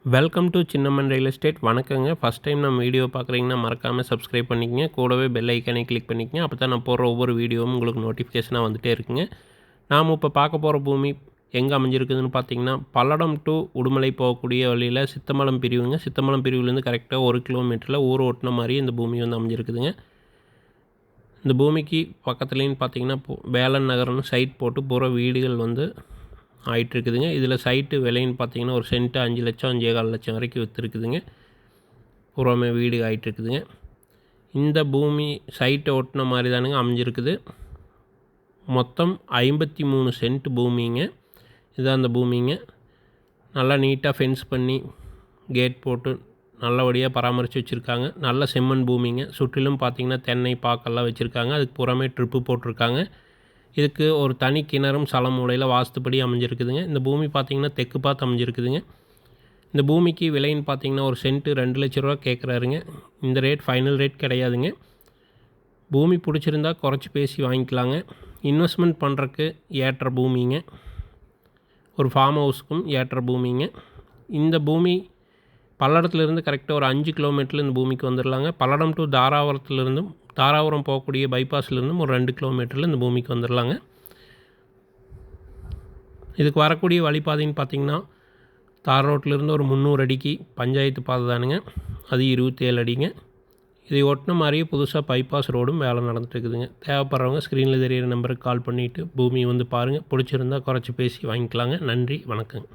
Welcome to cinnamon real estate. வணக்கங்க. First time நம்ம video பார்க்குறீங்கன்னா மறக்காமல் சப்ஸ்கிரைப் பண்ணிக்கங்க. கூடவே பெல் ஐக்கானே கிளிக் பண்ணிக்கங்க. அப்போ தான் நான் போடுற ஒவ்வொரு வீடியோவும் உங்களுக்கு நோட்டிஃபிகேஷனாக வந்துகிட்டே இருக்குங்க. நாம் இப்போ பார்க்க போகிற பூமி எங்கே அமைஞ்சிருக்குதுன்னு பார்த்தீங்கன்னா, பல்லடம் டு உடுமலை போகக்கூடிய வழியில் சித்தமலம் பிரிவுங்க. சித்தமலம் பிரிவுலேருந்து கரெக்டாக 1 கிலோமீட்டரில் ஊர் ஓட்டின மாதிரி இந்த பூமி வந்து அமைஞ்சிருக்குதுங்க. இந்த பூமிக்கு பக்கத்துலேன்னு பார்த்தீங்கன்னா வேலன் நகர்னு சைட் போட்டு பூரா வீடுகள் வந்து ஆகிட்டுருக்குதுங்க. இதில் சைட்டு விலைன்னு பார்த்தீங்கன்னா ஒரு சென்ட்டு 5 லட்சம் 5,4 லட்சம் வரைக்கும் விற்றுருக்குதுங்க. பூராமே வீடு ஆகிட்டுருக்குதுங்க. இந்த பூமி சைட்டை ஒட்டின மாதிரி தானுங்க அமைஞ்சிருக்குது. மொத்தம் 53 சென்ட் பூமிங்க. இதுதான் அந்த பூமிங்க. நல்லா நீட்டாக ஃபென்ஸ் பண்ணி கேட் போட்டு நல்லபடியாக பராமரித்து வச்சுருக்காங்க. நல்ல செம்மண் பூமிங்க. சுற்றிலும் பார்த்திங்கன்னா தென்னை பாக்கெல்லாம் வச்சுருக்காங்க. அதுக்கு பூராமே ட்ரிப்பு போட்டிருக்காங்க. இதுக்கு ஒரு தனி கிணறும் சலமூலையில் வாஸ்துப்படி அமைஞ்சிருக்குதுங்க. இந்த பூமி பார்த்திங்கன்னா தெற்கு பார்த்து அமைஞ்சிருக்குதுங்க. இந்த பூமிக்கு விலைன்னு பார்த்திங்கன்னா ஒரு சென்ட்டு 2 லட்ச ரூபா கேட்குறாருங்க. இந்த ரேட் ஃபைனல் ரேட் கிடையாதுங்க. பூமி பிடிச்சிருந்தா குறைச்சி பேசி வாங்கிக்கலாங்க. இன்வெஸ்ட்மெண்ட் பண்ணுறக்கு ஏற்ற பூமிங்க. ஒரு ஃபார்ம் ஹவுஸுக்கும் ஏற்ற பூமிங்க. இந்த பூமி பல்லடத்துலேருந்து கரெக்டாக ஒரு 5 கிலோமீட்டரில் இந்த பூமிக்கு வந்துடலாங்க. பல்லடம் டு தாராபுரம் போகக்கூடிய பைபாஸ்லேருந்தும் ஒரு 2 கிலோமீட்டரில் இந்த பூமிக்கு வந்துடலாங்க. இதுக்கு வரக்கூடிய வழிபாதைன்னு பார்த்திங்கன்னா தார் ரோட்டிலேருந்து ஒரு 300 அடிக்கு பஞ்சாயத்து பாதை தானுங்க. அது 27 அடிங்க. இதை ஒட்டின மாதிரியே புதுசாக பைபாஸ் ரோடும் வேலை நடந்துட்டு இருக்குதுங்க. தேவைப்படுறவங்க ஸ்க்ரீனில் தெரியிற நம்பருக்கு கால் பண்ணிவிட்டு பூமியை வந்து பாருங்கள். பிடிச்சிருந்தால் குறைச்சி பேசி வாங்கிக்கலாங்க. நன்றி, வணக்கங்க.